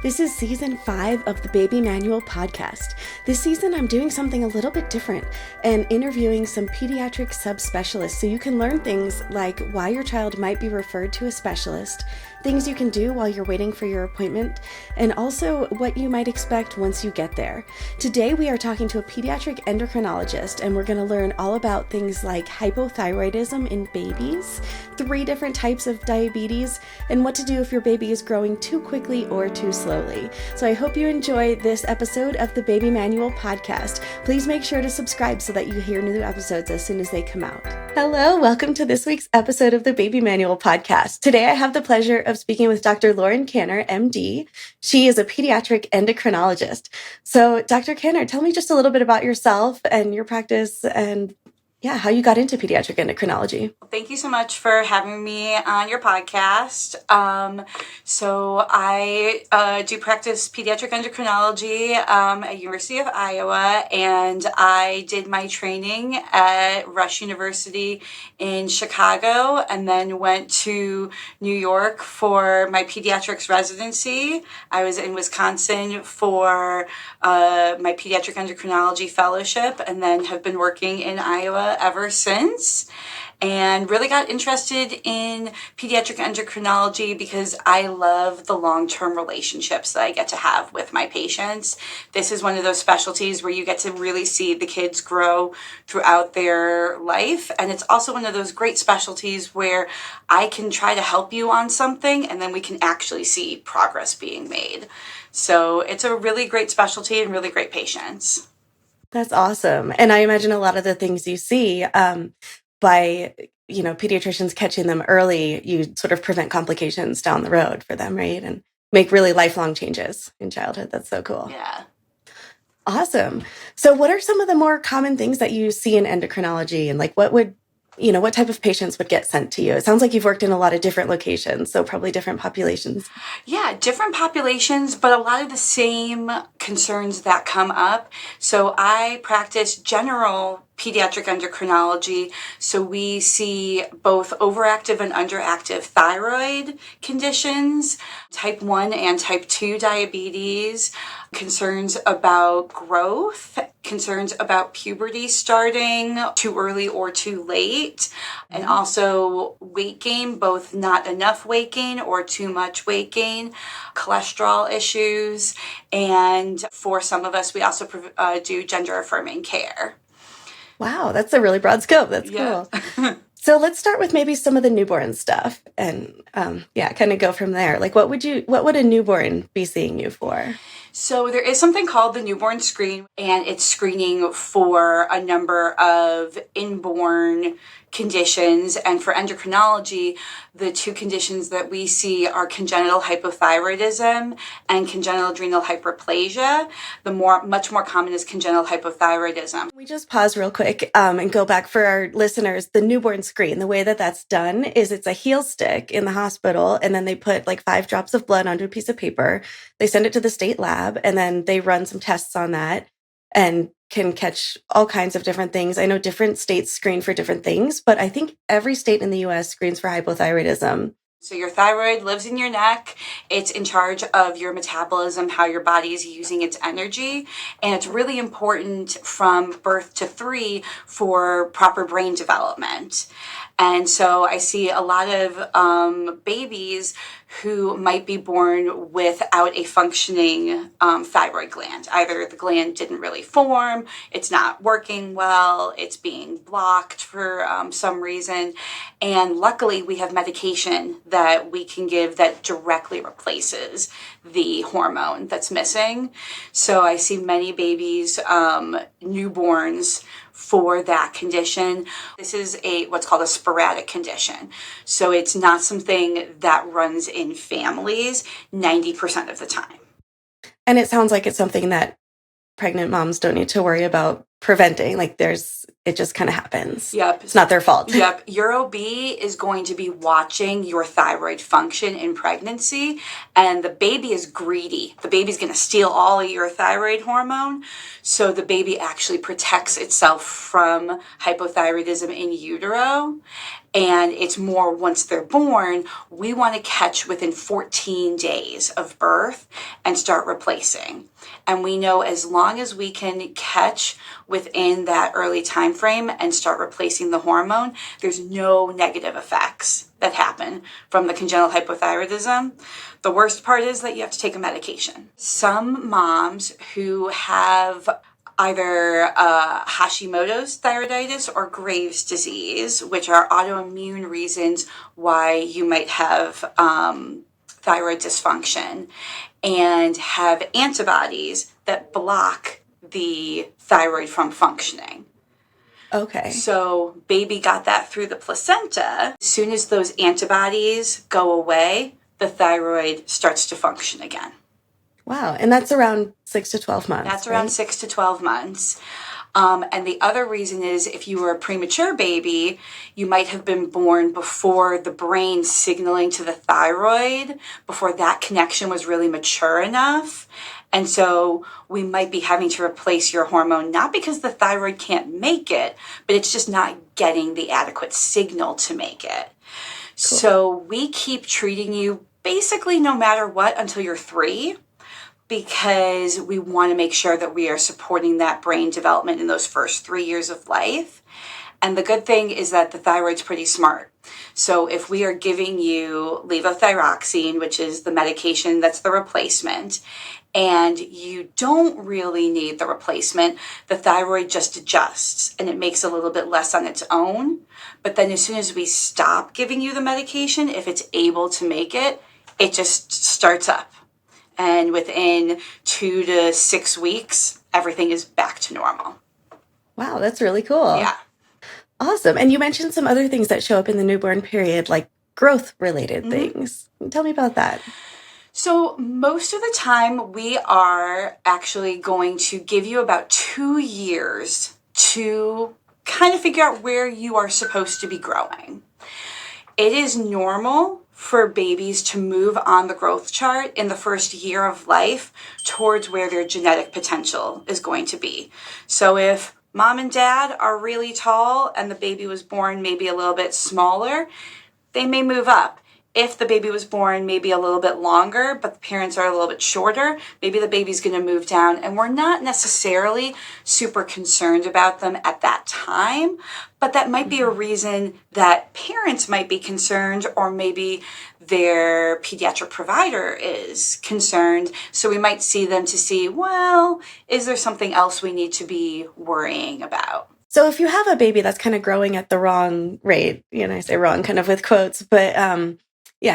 This is season 5 of the Baby Manual podcast. This season, I'm doing something a little bit different and interviewing some pediatric subspecialists so you can learn things like why your child might be referred to a specialist, things you can do while you're waiting for your appointment, and also what you might expect once you get there. Today, we are talking to a pediatric endocrinologist, and we're going to learn all about things like hypothyroidism in babies, 3 different types of diabetes, and what to do if your baby is growing too quickly or too slowly. So I hope you enjoy this episode of the Baby Manual podcast. Please make sure to subscribe so that you hear new episodes as soon as they come out. Hello, welcome to this week's episode of the Baby Manual podcast. Today I have the pleasure of speaking with Dr. Lauren Kanner, MD. She is a pediatric endocrinologist. So Dr. Kanner, tell me just a little bit about yourself and your practice and how you got into pediatric endocrinology. Thank you so much for having me on your podcast. So I do practice pediatric endocrinology at University of Iowa, and I did my training at Rush University in Chicago, and then went to New York for my pediatrics residency. I was in Wisconsin for my pediatric endocrinology fellowship, and then have been working in Iowa ever since, and really got interested in pediatric endocrinology because I love the long-term relationships that I get to have with my patients. This is one of those specialties where you get to really see the kids grow throughout their life, and it's also one of those great specialties where I can try to help you on something and then we can actually see progress being made. So it's a really great specialty and really great patients. That's awesome. And I imagine a lot of the things you see by, pediatricians catching them early, you sort of prevent complications down the road for them, right? And make really lifelong changes in childhood. That's so cool. Yeah. Awesome. So what are some of the more common things that you see in endocrinology, and like what type of patients would get sent to you? It sounds like you've worked in a lot of different locations, so probably different populations. Yeah, different populations, but a lot of the same concerns that come up. So I practice general pediatric endocrinology. So we see both overactive and underactive thyroid conditions, type 1 and type 2 diabetes, concerns about growth, concerns about puberty starting too early or too late, and also weight gain, both not enough weight gain or too much weight gain, cholesterol issues, and for some of us, we also do gender-affirming care. Wow, that's a really broad scope. That's cool. So let's start with maybe some of the newborn stuff and kind of go from there. Like what would a newborn be seeing you for? So there is something called the newborn screen, and it's screening for a number of inborn conditions. And for endocrinology, the 2 conditions that we see are congenital hypothyroidism and congenital adrenal hyperplasia. Much more common is congenital hypothyroidism. We just pause real quick and go back for our listeners. The newborn screen, the way that that's done is it's a heel stick in the hospital, and then they put like 5 drops of blood onto a piece of paper. They send it to the state lab, and then they run some tests on that and can catch all kinds of different things. I know different states screen for different things, but I think every state in the US screens for hypothyroidism. So your thyroid lives in your neck. It's in charge of your metabolism, how your body is using its energy. And it's really important from birth to 3 for proper brain development. And so I see a lot of babies who might be born without a functioning thyroid gland. Either the gland didn't really form, it's not working well, it's being blocked for some reason. And luckily we have medication that we can give that directly replaces the hormone that's missing. So I see many babies, newborns, for that condition. This is what's called a sporadic condition. So it's not something that runs in families 90% of the time. And it sounds like it's something that pregnant moms don't need to worry about preventing. Like it just kind of happens. Yep. It's not their fault. Yep. Your OB is going to be watching your thyroid function in pregnancy, and the baby is greedy. The baby's going to steal all of your thyroid hormone. So the baby actually protects itself from hypothyroidism in utero. And it's more once they're born, we want to catch within 14 days of birth and start replacing. And we know as long as we can catch within that early time frame and start replacing the hormone, there's no negative effects that happen from the congenital hypothyroidism. The worst part is that you have to take a medication. Some moms who have either Hashimoto's thyroiditis or Graves' disease, which are autoimmune reasons why you might have thyroid dysfunction, and have antibodies that block the thyroid from functioning. Okay. So baby got that through the placenta. As soon as those antibodies go away, the thyroid starts to function again. Wow. And that's around 6 to 12 months. That's around 6 to 12 months. And the other reason is if you were a premature baby, you might have been born before the brain signaling to the thyroid, before that connection was really mature enough. And so we might be having to replace your hormone, not because the thyroid can't make it, but it's just not getting the adequate signal to make it. Cool. So we keep treating you basically no matter what until you're 3. Because we want to make sure that we are supporting that brain development in those first 3 years of life. And the good thing is that the thyroid's pretty smart. So if we are giving you levothyroxine, which is the medication that's the replacement, and you don't really need the replacement, the thyroid just adjusts and it makes a little bit less on its own. But then as soon as we stop giving you the medication, if it's able to make it, it just starts up. And within 2 to 6 weeks, everything is back to normal. Wow, that's really cool. Yeah. Awesome. And you mentioned some other things that show up in the newborn period, like growth-related things. Tell me about that. So most of the time, we are actually going to give you about 2 years to kind of figure out where you are supposed to be growing. It is normal for babies to move on the growth chart in the first year of life towards where their genetic potential is going to be. So if mom and dad are really tall and the baby was born maybe a little bit smaller, they may move up. If the baby was born maybe a little bit longer, but the parents are a little bit shorter, maybe the baby's going to move down. And we're not necessarily super concerned about them at that time, but that might be a reason that parents might be concerned, or maybe their pediatric provider is concerned. So we might see them to see, well, is there something else we need to be worrying about? So if you have a baby that's kind of growing at the wrong rate, I say wrong kind of with quotes, but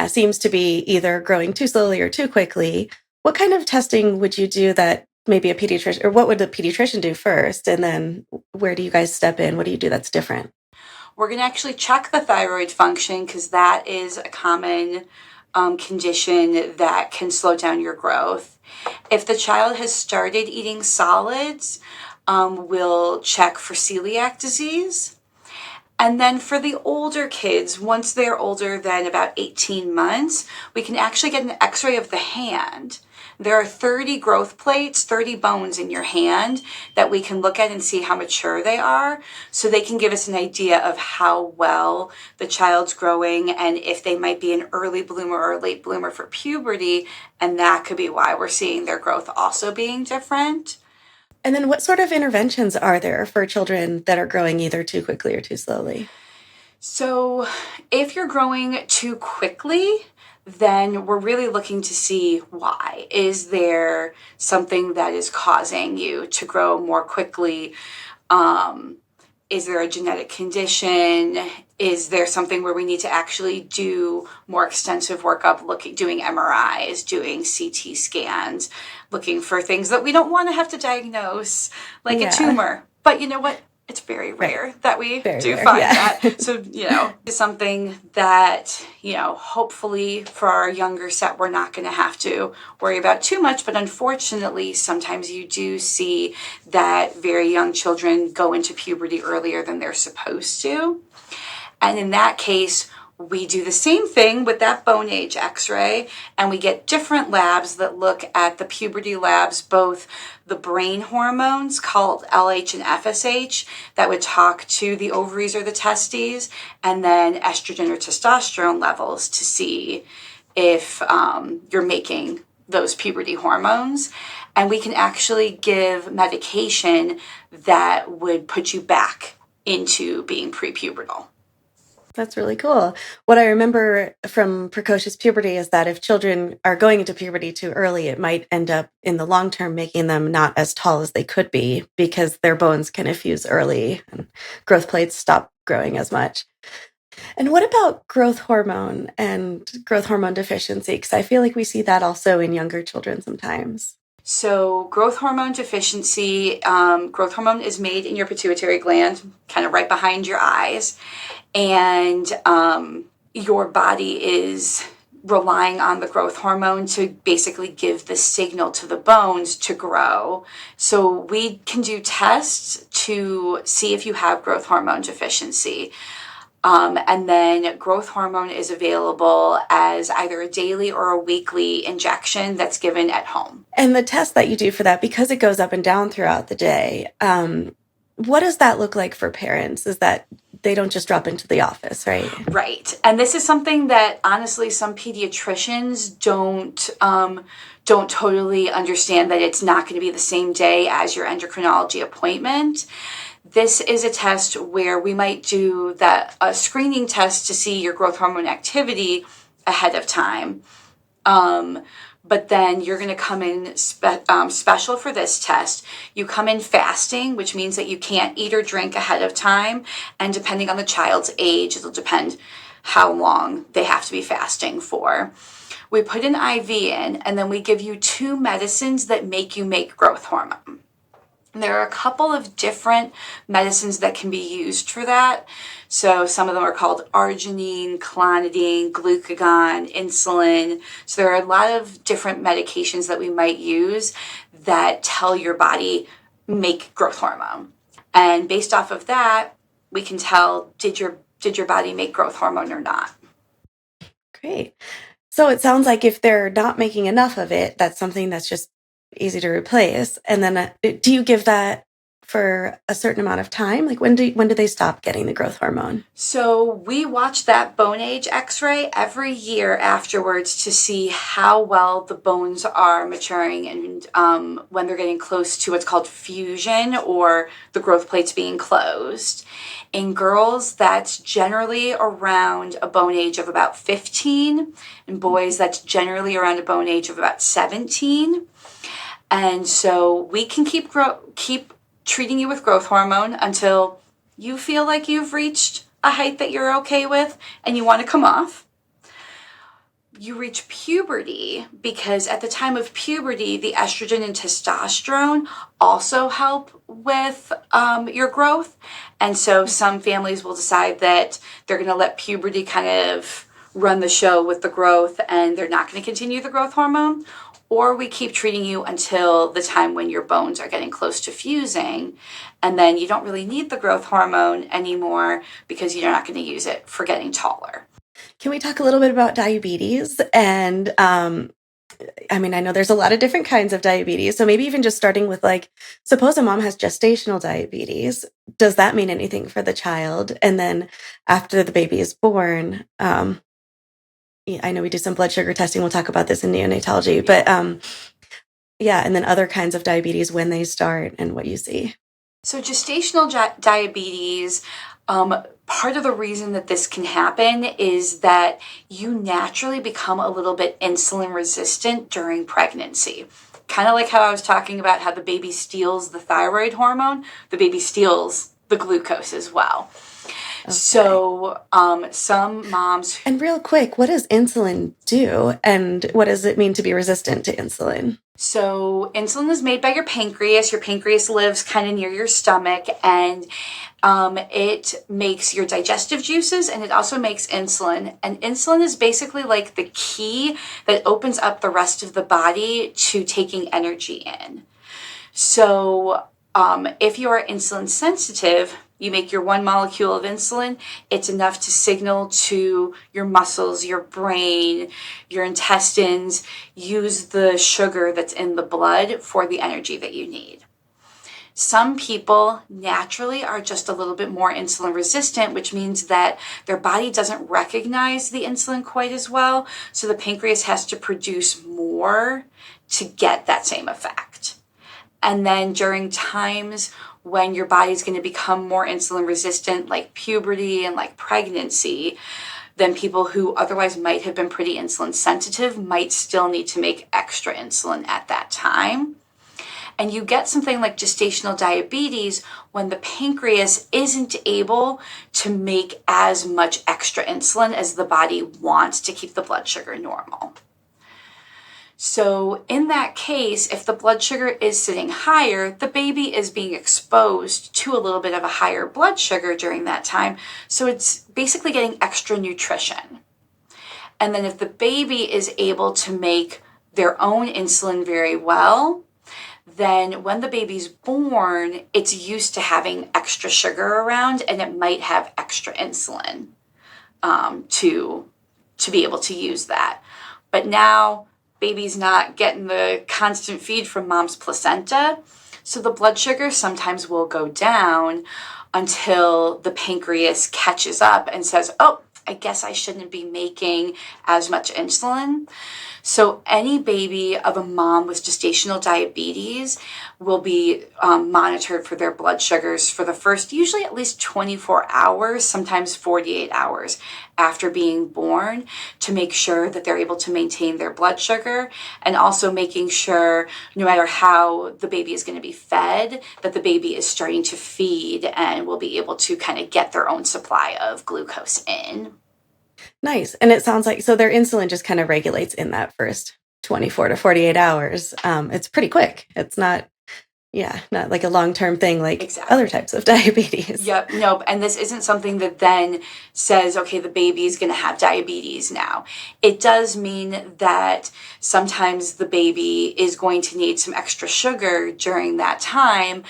seems to be either growing too slowly or too quickly, what kind of testing would you do that maybe a pediatrician, or what would the pediatrician do first? And then where do you guys step in? What do you do that's different? We're going to actually check the thyroid function because that is a common condition that can slow down your growth. If the child has started eating solids, we'll check for celiac disease. And then for the older kids, once they're older than about 18 months, we can actually get an x-ray of the hand. There are 30 growth plates, 30 bones in your hand that we can look at and see how mature they are. So they can give us an idea of how well the child's growing and if they might be an early bloomer or a late bloomer for puberty. And that could be why we're seeing their growth also being different. And then what sort of interventions are there for children that are growing either too quickly or too slowly? So if you're growing too quickly, then we're really looking to see why. Is there something that is causing you to grow more quickly? Is there a genetic condition? Is there something where we need to actually do more extensive workup, doing MRIs, doing CT scans, looking for things that we don't want to have to diagnose, like a tumor? But you know what? It's very rare that we Very do rare, find yeah. that. So, it's something that, hopefully for our younger set, we're not going to have to worry about too much. But unfortunately, sometimes you do see that very young children go into puberty earlier than they're supposed to. And in that case, we do the same thing with that bone age x-ray, and we get different labs that look at the puberty labs, both the brain hormones called LH and FSH that would talk to the ovaries or the testes, and then estrogen or testosterone levels to see if you're making those puberty hormones. And we can actually give medication that would put you back into being prepubertal. That's really cool. What I remember from precocious puberty is that if children are going into puberty too early, it might end up in the long term making them not as tall as they could be because their bones kind of fuse early and growth plates stop growing as much. And what about growth hormone and growth hormone deficiency? Because I feel like we see that also in younger children sometimes. So growth hormone deficiency, growth hormone is made in your pituitary gland, kind of right behind your eyes. And your body is relying on the growth hormone to basically give the signal to the bones to grow. So we can do tests to see if you have growth hormone deficiency. And then growth hormone is available as either a daily or a weekly injection that's given at home. And the test that you do for that, because it goes up and down throughout the day, what does that look like for parents? Is that they don't just drop into the office, right? Right. And this is something that honestly some pediatricians don't totally understand, that it's not going to be the same day as your endocrinology appointment. This is a test where we might do a screening test to see your growth hormone activity ahead of time. But then you're going to come in special for this test. You come in fasting, which means that you can't eat or drink ahead of time. And depending on the child's age, it'll depend how long they have to be fasting for. We put an IV in, and then we give you 2 medicines that make you make growth hormone. There are a couple of different medicines that can be used for that. So some of them are called arginine, clonidine, glucagon, insulin. So there are a lot of different medications that we might use that tell your body make growth hormone. And based off of that, we can tell, did your body make growth hormone or not? Great. So it sounds like if they're not making enough of it, that's something that's just easy to replace. And then do you give that for a certain amount of time? Like when do they stop getting the growth hormone? So we watch that bone age x-ray every year afterwards to see how well the bones are maturing and when they're getting close to what's called fusion, or the growth plates being closed. In girls, that's generally around a bone age of about 15. In boys, that's generally around a bone age of about 17. And so we can keep treating you with growth hormone until you feel like you've reached a height that you're okay with and you want to come off. You reach puberty, because at the time of puberty, the estrogen and testosterone also help with your growth. And so some families will decide that they're going to let puberty kind of run the show with the growth, and they're not going to continue the growth hormone. Or we keep treating you until the time when your bones are getting close to fusing, and then you don't really need the growth hormone anymore because you're not going to use it for getting taller. Can we talk a little bit about diabetes? And I know there's a lot of different kinds of diabetes. So maybe even just starting with, like, suppose a mom has gestational diabetes. Does that mean anything for the child? And then after the baby is born, I know we do some blood sugar testing. We'll talk about this in neonatology, but and then other kinds of diabetes, when they start and what you see. So gestational diabetes, part of the reason that this can happen is that you naturally become a little bit insulin resistant during pregnancy. Kind of like how I was talking about how the baby steals the thyroid hormone, the baby steals the glucose as well. So some moms... And real quick, what does insulin do? And what does it mean to be resistant to insulin? So insulin is made by your pancreas. Your pancreas lives kind of near your stomach, and it makes your digestive juices, and it also makes insulin. And insulin is basically like the key that opens up the rest of the body to taking energy in. So if you are insulin sensitive, you make your one molecule of insulin, it's enough to signal to your muscles, your brain, your intestines, use the sugar that's in the blood for the energy that you need. Some people naturally are just a little bit more insulin resistant, which means that their body doesn't recognize the insulin quite as well. So the pancreas has to produce more to get that same effect. And then during times when your body's going to become more insulin resistant, like puberty and like pregnancy, then people who otherwise might have been pretty insulin sensitive might still need to make extra insulin at that time. And you get something like gestational diabetes when the pancreas isn't able to make as much extra insulin as the body wants to keep the blood sugar normal. So in that case, if the blood sugar is sitting higher, the baby is being exposed to a little bit of a higher blood sugar during that time. So it's basically getting extra nutrition. And then if the baby is able to make their own insulin very well, then when the baby's born, it's used to having extra sugar around, and it might have extra insulin to be able to use that. But now baby's not getting the constant feed from mom's placenta, so the blood sugar sometimes will go down until the pancreas catches up and says, oh, I guess I shouldn't be making as much insulin. So any baby of a mom with gestational diabetes will be monitored for their blood sugars for the first, usually at least 24 hours, sometimes 48 hours after being born, to make sure that they're able to maintain their blood sugar, and also making sure no matter how the baby is going to be fed, that the baby is starting to feed and will be able to kind of get their own supply of glucose in. Nice. And it sounds like, so their insulin just kind of regulates in that first 24 to 48 hours. It's pretty quick. It's not like a long-term thing like other types of diabetes. Yep. Nope. And this isn't something that then says, okay, the baby is going to have diabetes now. It does mean that sometimes the baby is going to need some extra sugar during that time.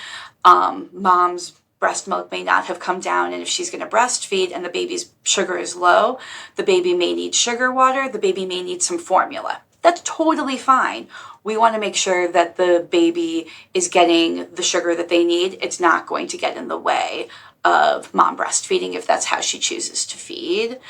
Mom's breast milk may not have come down, and if she's going to breastfeed and the baby's sugar is low, the baby may need sugar water, the baby may need some formula. That's totally fine. We want to make sure that the baby is getting the sugar that they need. It's not going to get in the way of mom breastfeeding if that's how she chooses to feed.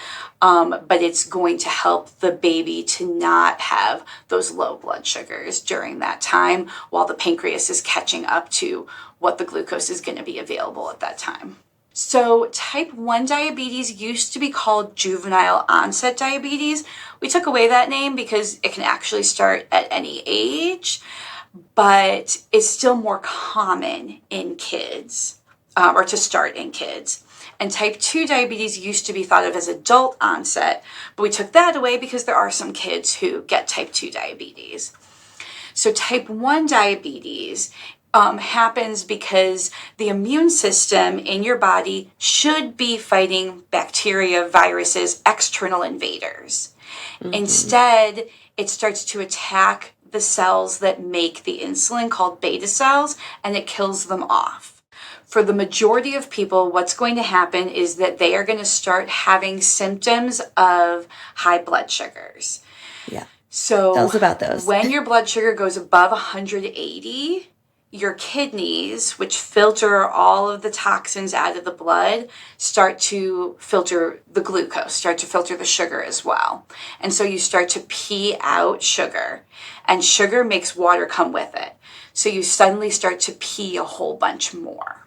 But it's going to help the baby to not have those low blood sugars during that time while the pancreas is catching up to what the glucose is going to be available at that time. So type 1 diabetes used to be called juvenile onset diabetes. We took away that name because it can actually start at any age, but it's still more common in kids, or to start in kids. And type 2 diabetes used to be thought of as adult onset, but we took that away because there are some kids who get type 2 diabetes. So type 1 diabetes happens because the immune system in your body should be fighting bacteria, viruses, external invaders. Mm-hmm. Instead, it starts to attack the cells that make the insulin, called beta cells, and it kills them off. For the majority of people, what's going to happen is that they are going to start having symptoms of high blood sugars. Yeah. So tell us about those. When your blood sugar goes above 180, your kidneys, which filter all of the toxins out of the blood, start to filter the glucose, start to filter the sugar as well. And so you start to pee out sugar, and sugar makes water come with it. So you suddenly start to pee a whole bunch more.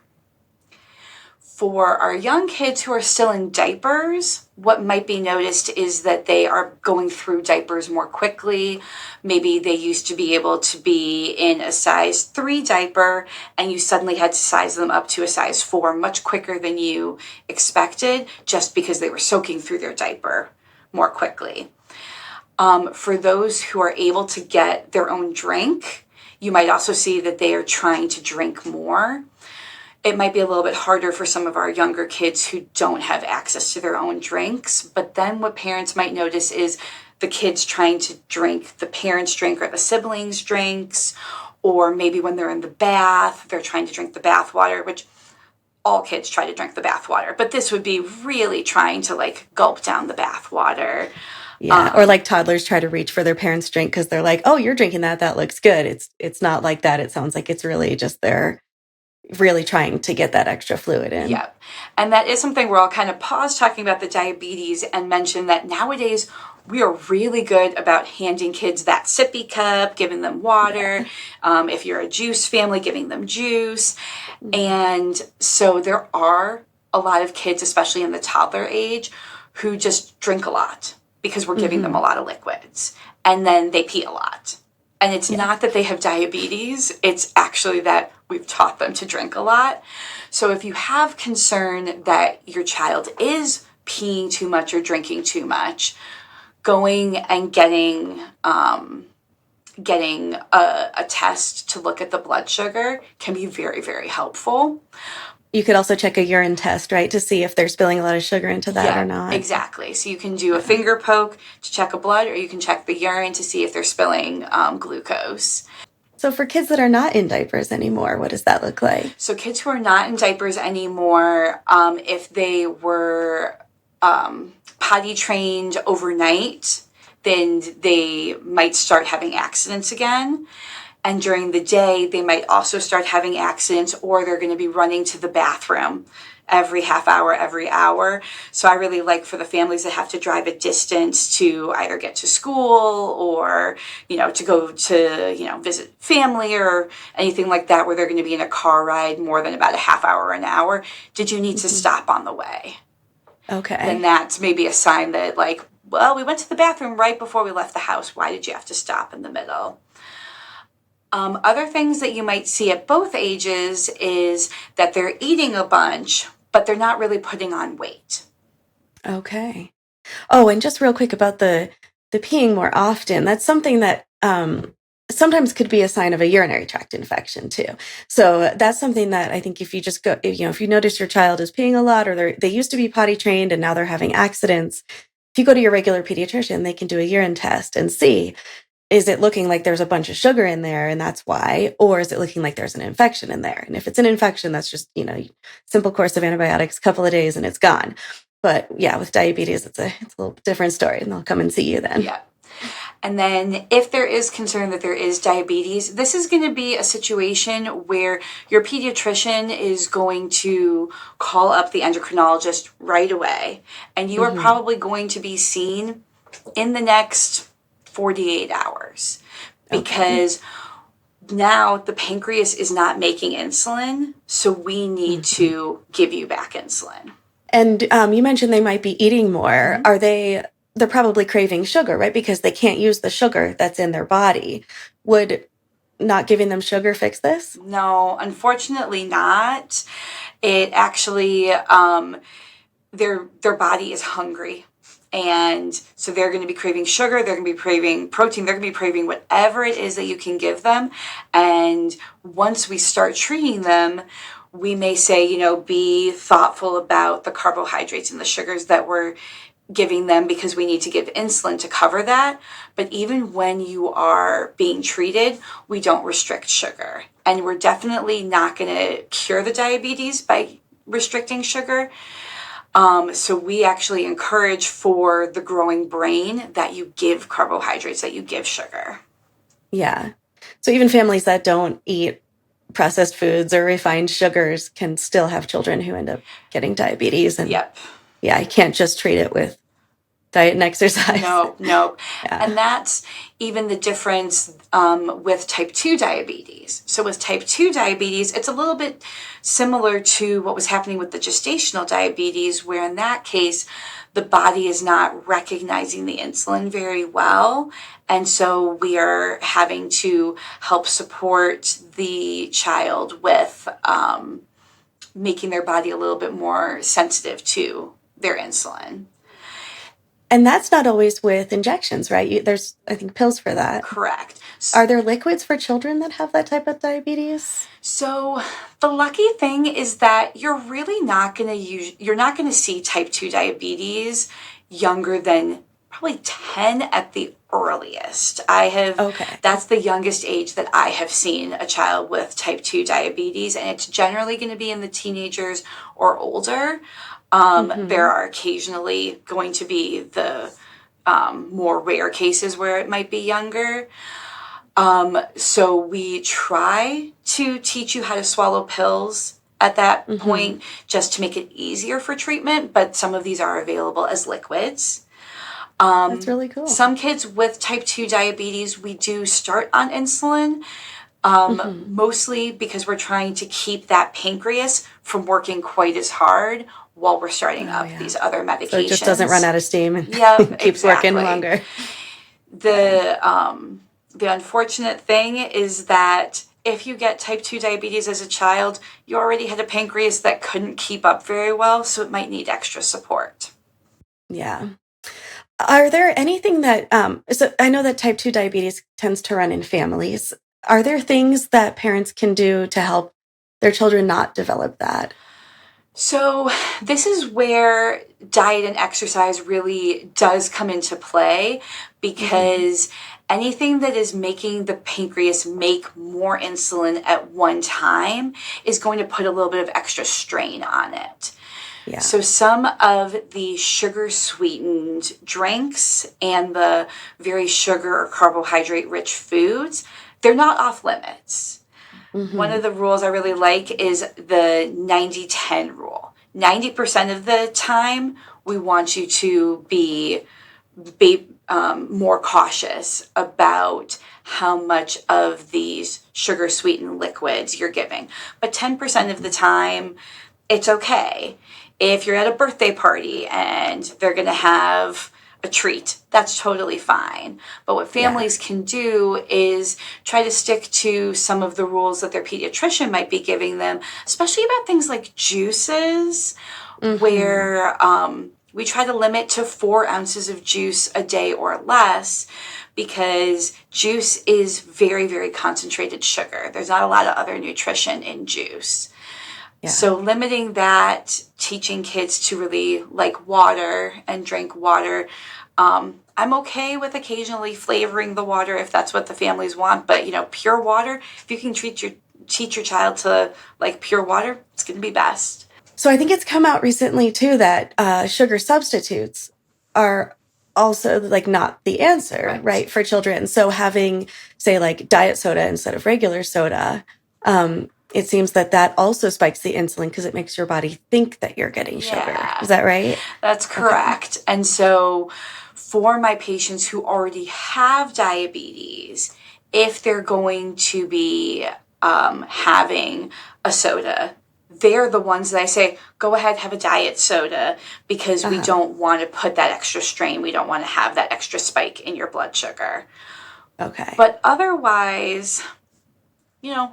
For our young kids who are still in diapers, what might be noticed is that they are going through diapers more quickly. Maybe they used to be able to be in a size 3 diaper and you suddenly had to size them up to a size 4 much quicker than you expected, just because they were soaking through their diaper more quickly. For those who are able to get their own drink, you might also see that they are trying to drink more. It might be a little bit harder for some of our younger kids who don't have access to their own drinks. But then what parents might notice is the kids trying to drink the parents' drink or the siblings' drinks, or maybe when they're in the bath, they're trying to drink the bath water, which all kids try to drink the bath water. But this would be really trying to like gulp down the bath water. Yeah, or like toddlers try to reach for their parents' drink because they're like, oh, you're drinking that. That looks good. It's not like that. It sounds like it's really just they're really trying to get that extra fluid in. Yep. And that is something where I'll kind of pause talking about the diabetes and mention that nowadays we are really good about handing kids that sippy cup, giving them water. If you're a juice family, giving them juice. And so there are a lot of kids, especially in the toddler age, who just drink a lot because we're giving them a lot of liquids. And then they pee a lot. And it's not that they have diabetes, it's actually that we've taught them to drink a lot. So if you have concern that your child is peeing too much or drinking too much, going and getting a test to look at the blood sugar can be very, very helpful. You could also check a urine test, right, to see if they're spilling a lot of sugar into that or not. Exactly. So you can do a finger poke to check a blood, or you can check the urine to see if they're spilling glucose. So for kids that are not in diapers anymore, what does that look like? So kids who are not in diapers anymore, if they were potty trained overnight, then they might start having accidents again. And during the day, they might also start having accidents, or they're going to be running to the bathroom every half hour, every hour. So I really like for the families that have to drive a distance to either get to school or, to go to, visit family or anything like that, where they're going to be in a car ride more than about a half hour or an hour. Did you need to stop on the way? Okay. Then that's maybe a sign that we went to the bathroom right before we left the house. Why did you have to stop in the middle? Other things that you might see at both ages is that they're eating a bunch, but they're not really putting on weight. Okay. Oh, and just real quick about the peeing more often, that's something that sometimes could be a sign of a urinary tract infection too. So that's something that I think if you just go, if you notice your child is peeing a lot, or they used to be potty trained and now they're having accidents, if you go to your regular pediatrician, they can do a urine test and see, is it looking like there's a bunch of sugar in there and that's why, or is it looking like there's an infection in there? And if it's an infection, that's just, simple course of antibiotics, couple of days and it's gone. But yeah, with diabetes, it's a little different story, and they'll come and see you then. Yeah. And then if there is concern that there is diabetes, this is going to be a situation where your pediatrician is going to call up the endocrinologist right away. And you are probably going to be seen in the next 48 hours because now the pancreas is not making insulin. So we need to give you back insulin. And you mentioned they might be eating more. Are they're probably craving sugar, right? Because they can't use the sugar that's in their body. Would not giving them sugar fix this? No, unfortunately not. It actually, their body is hungry. And so they're going to be craving sugar, they're going to be craving protein, they're going to be craving whatever it is that you can give them. And once we start treating them, we may say, be thoughtful about the carbohydrates and the sugars that we're giving them because we need to give insulin to cover that. But even when you are being treated, we don't restrict sugar. And we're definitely not going to cure the diabetes by restricting sugar. So we actually encourage for the growing brain that you give carbohydrates, that you give sugar. Yeah. So even families that don't eat processed foods or refined sugars can still have children who end up getting diabetes. And Yep. Yeah, you can't just treat it with diet and exercise. No. Yeah. And that's even the difference with type 2 diabetes. So with type 2 diabetes, it's a little bit similar to what was happening with the gestational diabetes, where in that case, the body is not recognizing the insulin very well. And so we are having to help support the child with making their body a little bit more sensitive to their insulin. And that's not always with injections, right? There's, I think, pills for that. Correct. Are there liquids for children that have that type of diabetes? So the lucky thing is that you're really not going to see type 2 diabetes younger than probably 10 at the earliest. That's the youngest age that I have seen a child with type 2 diabetes, and it's generally going to be in the teenagers or older. There are occasionally going to be the more rare cases where it might be younger. So we try to teach you how to swallow pills at that point just to make it easier for treatment, but some of these are available as liquids. That's really cool. Some kids with type 2 diabetes, we do start on insulin, mostly because we're trying to keep that pancreas from working quite as hard while we're starting up these other medications. So it just doesn't run out of steam and keeps working longer. The unfortunate thing is that if you get type 2 diabetes as a child, you already had a pancreas that couldn't keep up very well, so it might need extra support. Yeah. Are there anything that, so I know that type 2 diabetes tends to run in families. Are there things that parents can do to help their children not develop that? So this is where diet and exercise really does come into play, because anything that is making the pancreas make more insulin at one time is going to put a little bit of extra strain on it. Yeah. So some of the sugar-sweetened drinks and the very sugar or carbohydrate-rich foods, they're not off limits. One of the rules I really like is the 90-10 rule. 90% of the time, we want you to be more cautious about how much of these sugar-sweetened liquids you're giving. But 10% of the time, it's okay. If you're at a birthday party and they're going to have a treat, that's totally fine. But what families can do is try to stick to some of the rules that their pediatrician might be giving them, especially about things like juices, where we try to limit to 4 ounces of juice a day or less, because juice is very, very concentrated sugar. There's not a lot of other nutrition in juice. Yeah. So limiting that, teaching kids to really like water and drink water. I'm okay with occasionally flavoring the water if that's what the families want, but pure water, if you can teach your child to like pure water, it's going to be best. So I think it's come out recently too that sugar substitutes are also like not the answer, right, for children. So having, say, like diet soda instead of regular soda, it seems that also spikes the insulin because it makes your body think that you're getting sugar. Is that right? That's correct. Okay. And so for my patients who already have diabetes, if they're going to be having a soda, they're the ones that I say, go ahead, have a diet soda, because we don't want to put that extra strain. We don't want to have that extra spike in your blood sugar. Okay. But otherwise,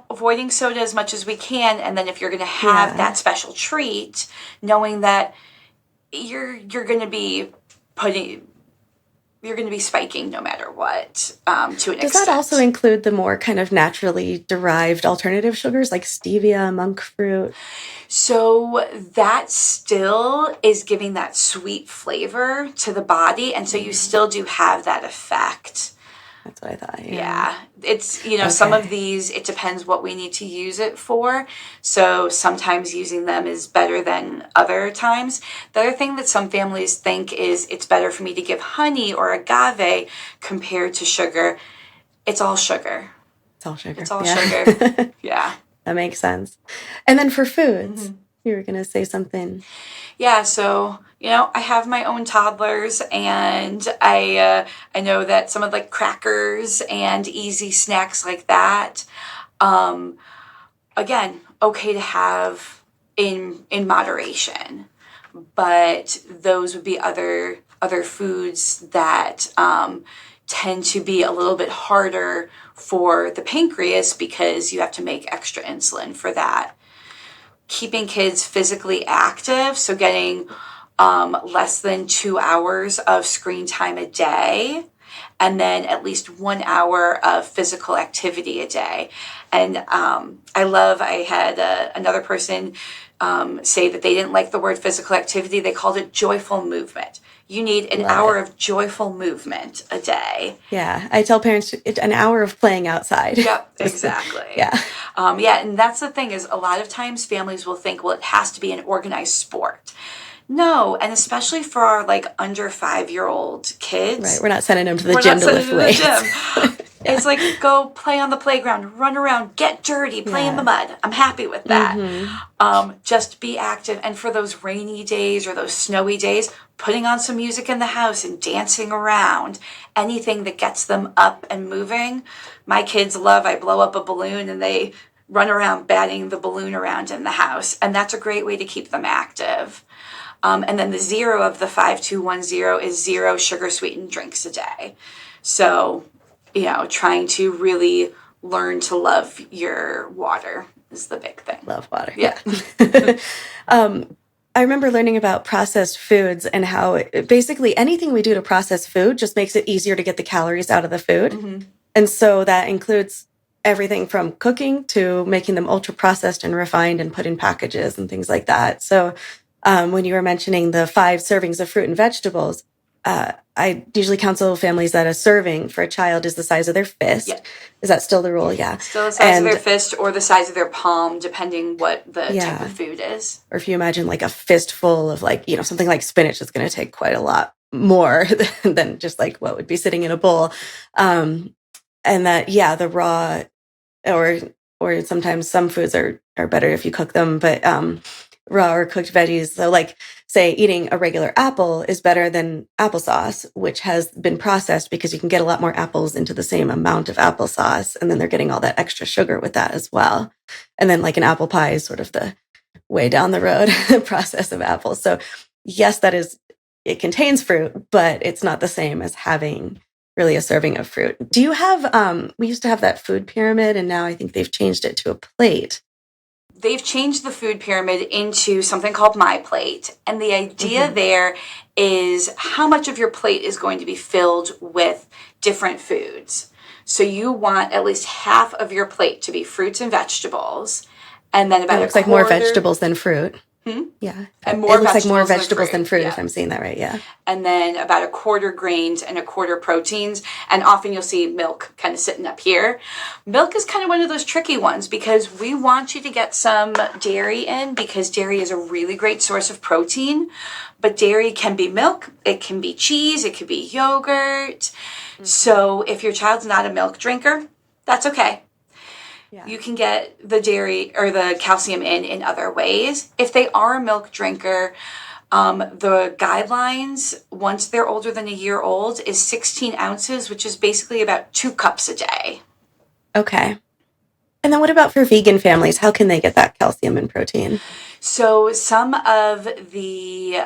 avoiding soda as much as we can. And then if you're going to have that special treat, knowing that you're going to be spiking no matter what, to an extent. Does that also include the more kind of naturally derived alternative sugars like stevia, monk fruit? So that still is giving that sweet flavor to the body. And so you still do have that effect. That's what I thought. Yeah. It's, some of these, it depends what we need to use it for. So sometimes using them is better than other times. The other thing that some families think is it's better for me to give honey or agave compared to sugar. It's all sugar. It's all sugar. It's all sugar. Yeah. That makes sense. And then for foods, You were going to say something. Yeah, so, I have my own toddlers, and I know that some of like crackers and easy snacks like that, again, okay to have in moderation, but those would be other foods that tend to be a little bit harder for the pancreas because you have to make extra insulin for that. Keeping kids physically active, so getting less than 2 hours of screen time a day, and then at least 1 hour of physical activity a day. And I had another person say that they didn't like the word physical activity. They called it joyful movement. You need an hour of joyful movement a day. Yeah, I tell parents an hour of playing outside. Yep, exactly. Yeah. And that's the thing is a lot of times families will think, well, it has to be an organized sport. No, and especially for our like under 5-year-old kids. Right, we're not sending them to the gym to lift weights. Yeah. It's like go play on the playground, run around, get dirty, play in the mud. I'm happy with that. Just be active. And for those rainy days or those snowy days, putting on some music in the house and dancing around, anything that gets them up and moving. My kids love, I blow up a balloon and they run around batting the balloon around in the house. And that's a great way to keep them active. And then the 0 of the 5210 is 0 sugar-sweetened drinks a day. So, trying to really learn to love your water is the big thing. Love water. Yeah. I remember learning about processed foods and how basically anything we do to process food just makes it easier to get the calories out of the food. Mm-hmm. And so that includes everything from cooking to making them ultra processed and refined and put in packages and things like that. So when you were mentioning the 5 servings of fruit and vegetables, I usually counsel families that a serving for a child is the size of their fist. Yeah. Is that still the rule? Yeah. Still the size of their fist or the size of their palm, depending what the type of food is. Or if you imagine like a fistful of something like spinach is going to take quite a lot more than just like what would be sitting in a bowl. And that, the raw or sometimes some foods are better if you cook them, but raw or cooked veggies. So like say eating a regular apple is better than applesauce, which has been processed because you can get a lot more apples into the same amount of applesauce. And then they're getting all that extra sugar with that as well. And then like an apple pie is sort of the way down the road process of apples. So yes, it contains fruit, but it's not the same as having really a serving of fruit. Do you have, we used to have that food pyramid and now I think they've changed it to a plate. They've changed the food pyramid into something called My Plate. And the idea there is how much of your plate is going to be filled with different foods. So you want at least half of your plate to be fruits and vegetables. And then about it looks like more vegetables than fruit. Yeah. And more it looks like more vegetables than fruit, if I'm saying that right. Yeah. And then about a quarter grains and a quarter proteins. And often you'll see milk kind of sitting up here. Milk is kind of one of those tricky ones because we want you to get some dairy in because dairy is a really great source of protein. But dairy can be milk, it can be cheese, it could be yogurt. So if your child's not a milk drinker, that's okay. Yeah. You can get the dairy or the calcium in other ways. If they are a milk drinker, the guidelines, once they're older than a year old, is 16 ounces, which is basically about 2 cups a day. Okay. And then what about for vegan families? How can they get that calcium and protein? So some of the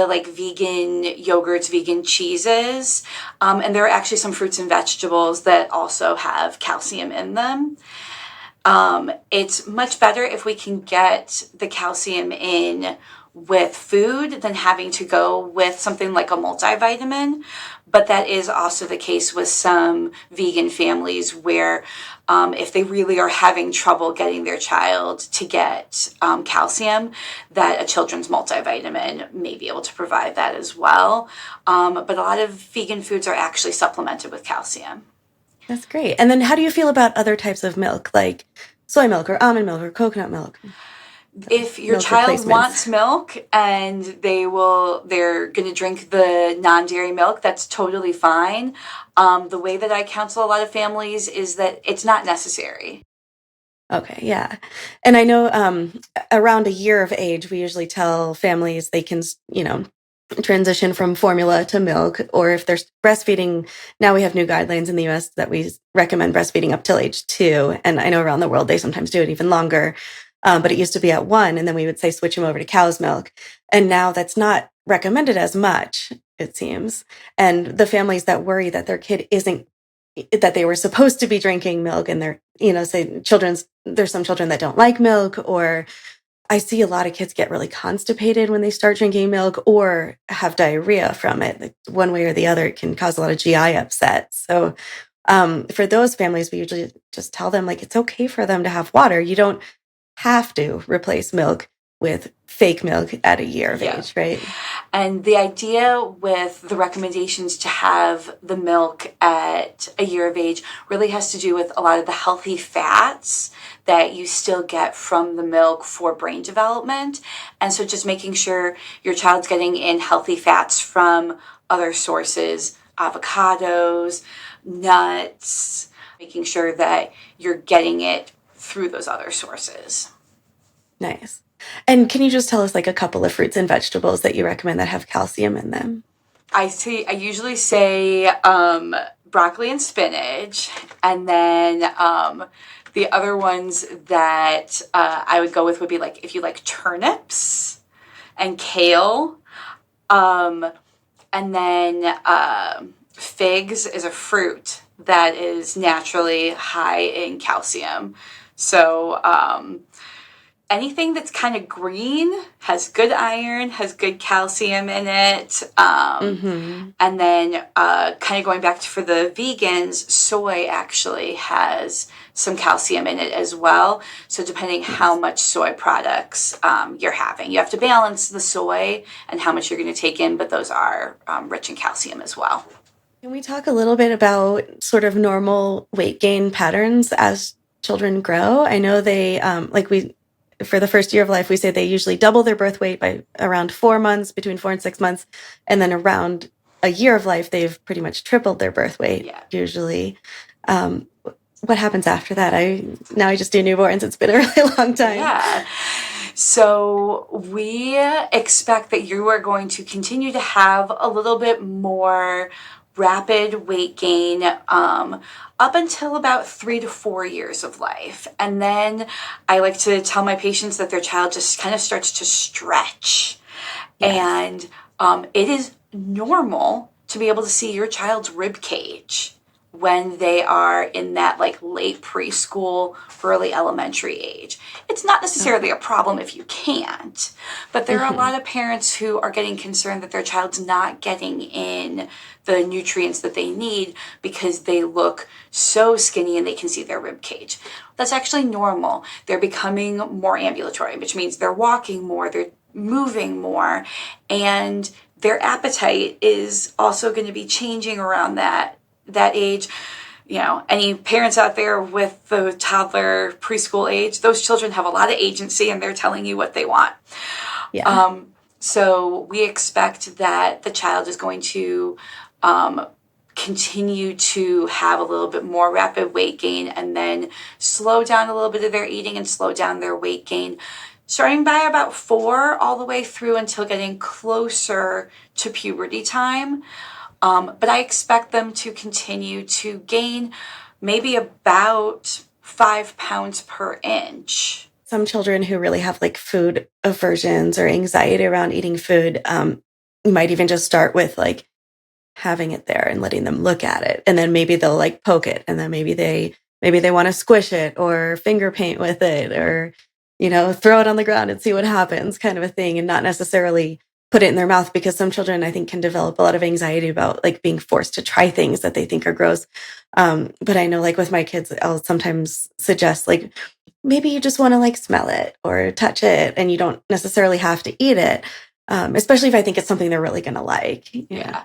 like vegan yogurts, vegan cheeses, and there are actually some fruits and vegetables that also have calcium in them. It's much better if we can get the calcium in with food than having to go with something like a multivitamin. But that is also the case with some vegan families where if they really are having trouble getting their child to get calcium, that a children's multivitamin may be able to provide that as well. But a lot of vegan foods are actually supplemented with calcium. That's great. And then how do you feel about other types of milk, like soy milk or almond milk or coconut milk? If your child wants milk and they're going to drink the non-dairy milk, that's totally fine. The way that I counsel a lot of families is that it's not necessary. Okay, yeah. And I know around a year of age, we usually tell families they can, transition from formula to milk, or if they're breastfeeding, now we have new guidelines in the US that we recommend breastfeeding up till age 2. And I know around the world, they sometimes do it even longer. But it used to be at 1, and then we would say switch them over to cow's milk. And now that's not recommended as much, it seems. And the families that worry that their kid isn't that they were supposed to be drinking milk and they're, say there's some children that don't like milk, or I see a lot of kids get really constipated when they start drinking milk or have diarrhea from it. Like one way or the other, it can cause a lot of GI upset. So for those families, we usually just tell them like it's okay for them to have water. You don't have to replace milk with fake milk at a year of age, right? And the idea with the recommendations to have the milk at a year of age really has to do with a lot of the healthy fats that you still get from the milk for brain development. And so just making sure your child's getting in healthy fats from other sources, avocados, nuts, making sure that you're getting it through those other sources. Nice. And can you just tell us like a couple of fruits and vegetables that you recommend that have calcium in them? I usually say broccoli and spinach, and then the other ones that I would go with would be like if you like turnips and kale, and then figs is a fruit that is naturally high in calcium. So anything that's kind of green has good iron, has good calcium in it. And then kind of going back to for the vegans, soy actually has some calcium in it as well. So depending how much soy products you're having, you have to balance the soy and how much you're going to take in, but those are rich in calcium as well. Can we talk a little bit about sort of normal weight gain patterns as children grow? I know they, for the first year of life, we say they usually double their birth weight by around 4 months, between 4 and 6 months. And then around a year of life, they've pretty much tripled their birth weight, usually. What happens after that? I just do newborns. It's been a really long time. Yeah. So we expect that you are going to continue to have a little bit more rapid weight gain up until about 3 to 4 years of life. And then I like to tell my patients that their child just kind of starts to stretch. Yes. And it is normal to be able to see your child's rib cage when they are in that like late preschool, early elementary age. It's not necessarily a problem if you can't, but there are a lot of parents who are getting concerned that their child's not getting in the nutrients that they need because they look so skinny and they can see their rib cage. That's actually normal. They're becoming more ambulatory, which means they're walking more, they're moving more, and their appetite is also going to be changing around that age. Any parents out there with the toddler preschool age, those children have a lot of agency and they're telling you what they want. Yeah. So we expect that the child is going to continue to have a little bit more rapid weight gain and then slow down a little bit of their eating and slow down their weight gain, starting by about 4 all the way through until getting closer to puberty time. But I expect them to continue to gain maybe about 5 pounds per inch. Some children who really have like food aversions or anxiety around eating food might even just start with like having it there and letting them look at it. And then maybe they'll like poke it. And then maybe they want to squish it or finger paint with it or, throw it on the ground and see what happens kind of a thing, and not necessarily put it in their mouth, because some children I think can develop a lot of anxiety about like being forced to try things that they think are gross. But I know like with my kids, I'll sometimes suggest like, maybe you just want to like smell it or touch it and you don't necessarily have to eat it. Especially if I think it's something they're really going to like. Yeah.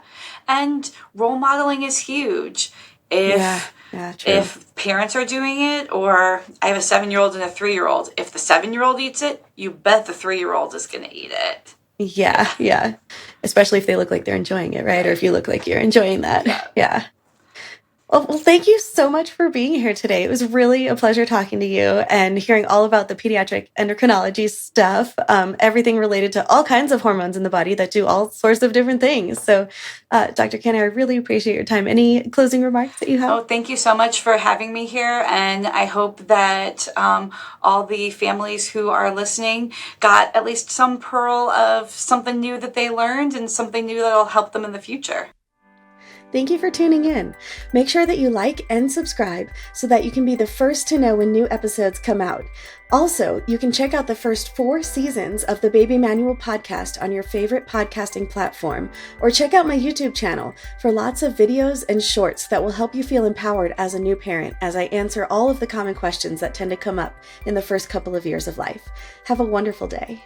And role modeling is huge. If parents are doing it, or I have a 7-year-old and a 3-year-old, if the 7-year-old eats it, you bet the 3-year-old is going to eat it. Yeah. Especially if they look like they're enjoying it, right? Or if you look like you're enjoying that. Yeah. Well, thank you so much for being here today. It was really a pleasure talking to you and hearing all about the pediatric endocrinology stuff, everything related to all kinds of hormones in the body that do all sorts of different things. So, Dr. Kenner, I really appreciate your time. Any closing remarks that you have? Oh, thank you so much for having me here. And I hope that all the families who are listening got at least some pearl of something new that they learned and something new that'll help them in the future. Thank you for tuning in. Make sure that you like and subscribe so that you can be the first to know when new episodes come out. Also, you can check out the first 4 seasons of the Baby Manual podcast on your favorite podcasting platform, or check out my YouTube channel for lots of videos and shorts that will help you feel empowered as a new parent as I answer all of the common questions that tend to come up in the first couple of years of life. Have a wonderful day.